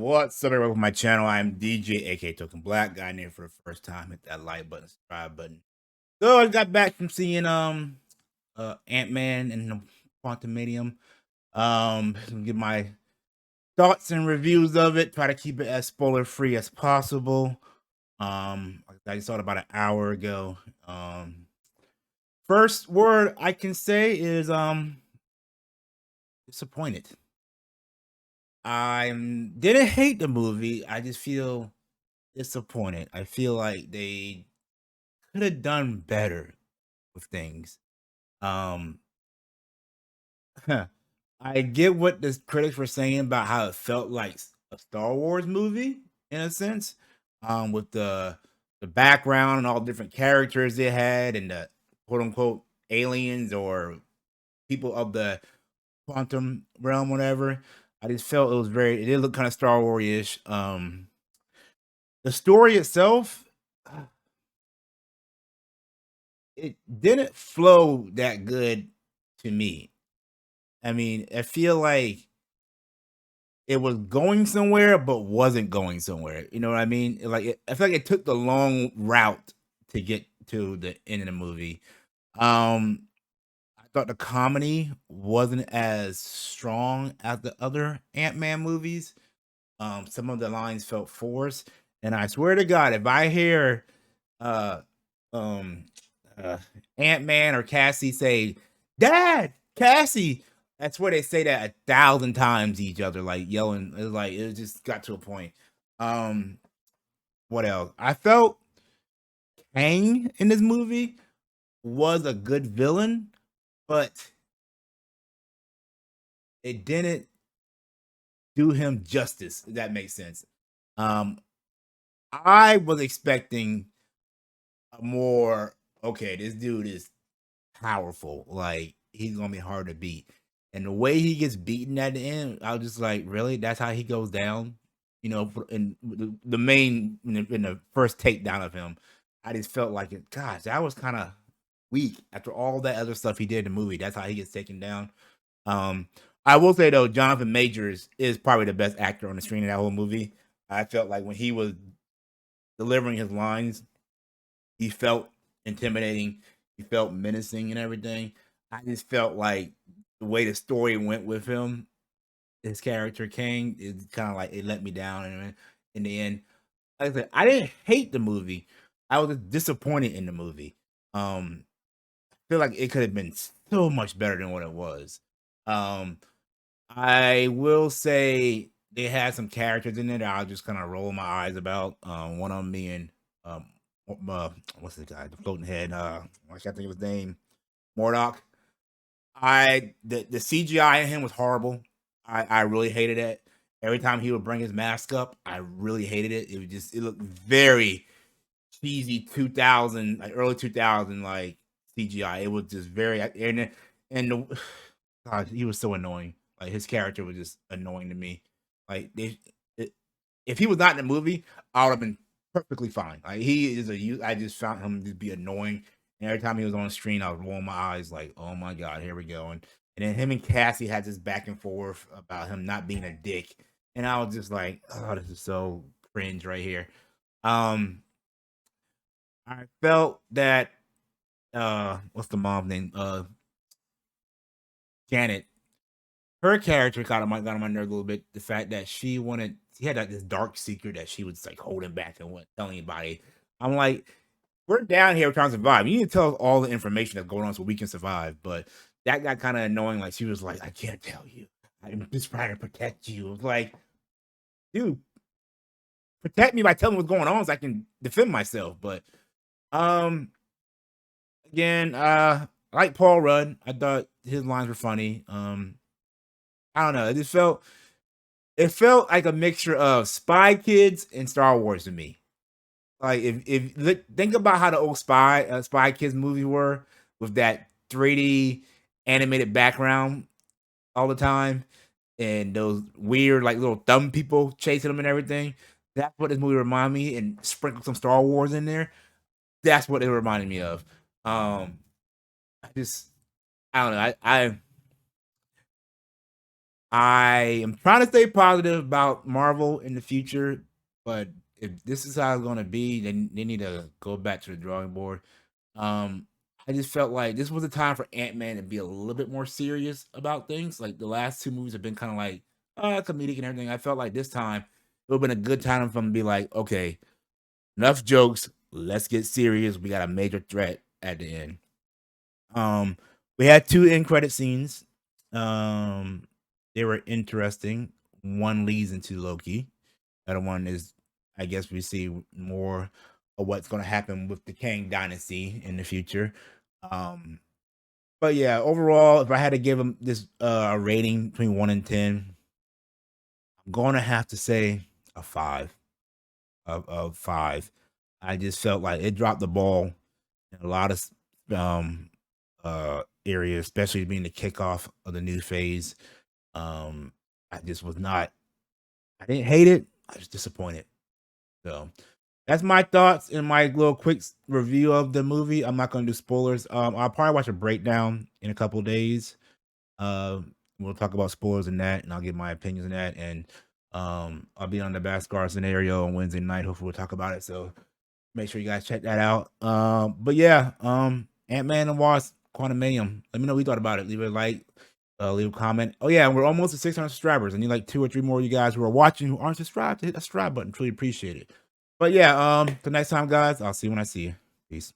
What's up, everyone? With my channel, I'm DJ, aka Token Black. Got in here for the first time. Hit that like button, subscribe button. So I got back from seeing Ant-Man and the Quantumania. Give my thoughts and reviews of it. Try to keep it as spoiler free as possible. I just saw it about an hour ago. First word I can say is disappointed. I didn't hate the movie. I just feel disappointed. I feel like they could have done better with things. Um, I get what the critics were saying about how it felt like a Star Wars movie in a sense, with the background and all the different characters they had and the quote unquote aliens or people of the quantum realm, whatever. I just felt it did look kind of Star Wars ish. The story itself, it didn't flow that good to me. I mean, I feel like it was going somewhere, but wasn't going somewhere. You know what I mean? I feel like it took the long route to get to the end of the movie. Um, I thought the comedy wasn't as strong as the other Ant-Man movies. Some of the lines felt forced, and I swear to God, if I hear uh um uh Ant-Man or Cassie say, "Dad, Cassie," that's where they say that 1,000 times to each other, like yelling. It's like it just got to a point. Um, what else? I felt Kang in this movie was a good villain, but it didn't do him justice, if that makes sense. Um, I was expecting a more okay, this dude is powerful. Like he's gonna be hard to beat. And the way he gets beaten at the end, I was just like, really? That's how he goes down? You know, in the main in the first takedown of him, I just felt like it. Gosh, that was kind of weak after all that other stuff he did in the movie. That's how he gets taken down. Um, I will say though, Jonathan Majors is probably the best actor on the screen in that whole movie. I felt like when he was delivering his lines, he felt intimidating. He felt menacing and everything. I just felt like the way the story went with him, his character King, is kind of like it let me down. And in the end, like I said, I didn't hate the movie. I was just disappointed in the movie. I feel like it could have been so much better than what it was. Um, I will say they had some characters in there that I'll just kind of roll my eyes about. One of them being um, uh, what's the guy, the floating head? I can't think of his name. Mordok. The CGI in him was horrible. I really hated it. Every time he would bring his mask up, I really hated it. It looked very cheesy 2000 like early 2000 like CGI. It was just very and the, God, he was so annoying. Like his character was just annoying to me. Like it, if he was not in the movie, I would have been perfectly fine. Like I just found him to be annoying. And every time he was on the screen, I was rolling my eyes like, oh my God, here we go. And then him and Cassie had this back and forth about him not being a dick. And I was just like, oh, this is so cringe right here. Um, I felt that what's the mom's name? Janet. Her character got on my nerves a little bit. The fact that she had like this dark secret that she was like holding back and wouldn't tell anybody. I'm like, we're down here trying to survive. You need to tell us all the information that's going on so we can survive. But that got kind of annoying. Like she was like, I can't tell you. I'm just trying to protect you. It's like, dude, protect me by telling me what's going on so I can defend myself. But um again, I like Paul Rudd. I thought his lines were funny. I don't know. It felt like a mixture of Spy Kids and Star Wars to me. Like think about how the old Spy Kids movies were with that 3D animated background all the time and those weird like little thumb people chasing them and everything. That's what this movie reminded me, and sprinkle some Star Wars in there. That's what it reminded me of. I just I don't know. I I am trying to stay positive about Marvel in the future, but if this is how it's gonna be, then they need to go back to the drawing board. Um, I just felt like this was a time for Ant-Man to be a little bit more serious about things. Like the last two movies have been kind of like comedic and everything. I felt like this time it would have been a good time for them to be like, okay, enough jokes, let's get serious. We got a major threat at the end. Um, we had two end credit scenes. Um, they were interesting. One leads into Loki. The other one is, I guess, we see more of what's going to happen with the Kang Dynasty in the future. Um, but yeah, overall, if I had to give them this a rating between 1 and 10, I'm going to have to say a 5 of 5. I just felt like it dropped the ball in a lot of um areas, especially being the kickoff of the new phase. Um, I just was not. I didn't hate it. I was disappointed. So that's my thoughts and my little quick review of the movie. I'm not going to do spoilers. I'll probably watch a breakdown in a couple days. We'll talk about spoilers in that, and I'll give my opinions on that. And I'll be on the Baskar scenario on Wednesday night. Hopefully, we'll talk about it. So make sure you guys check that out. But yeah, Ant-Man and Wasp, Quantumania. Let me know what you thought about it. Leave a like, leave a comment. Oh yeah, we're almost at 600 subscribers. I need like 2 or 3 more of you guys who are watching who aren't subscribed to hit that subscribe button. Truly appreciate it. But yeah, till next time, guys. I'll see you when I see you. Peace.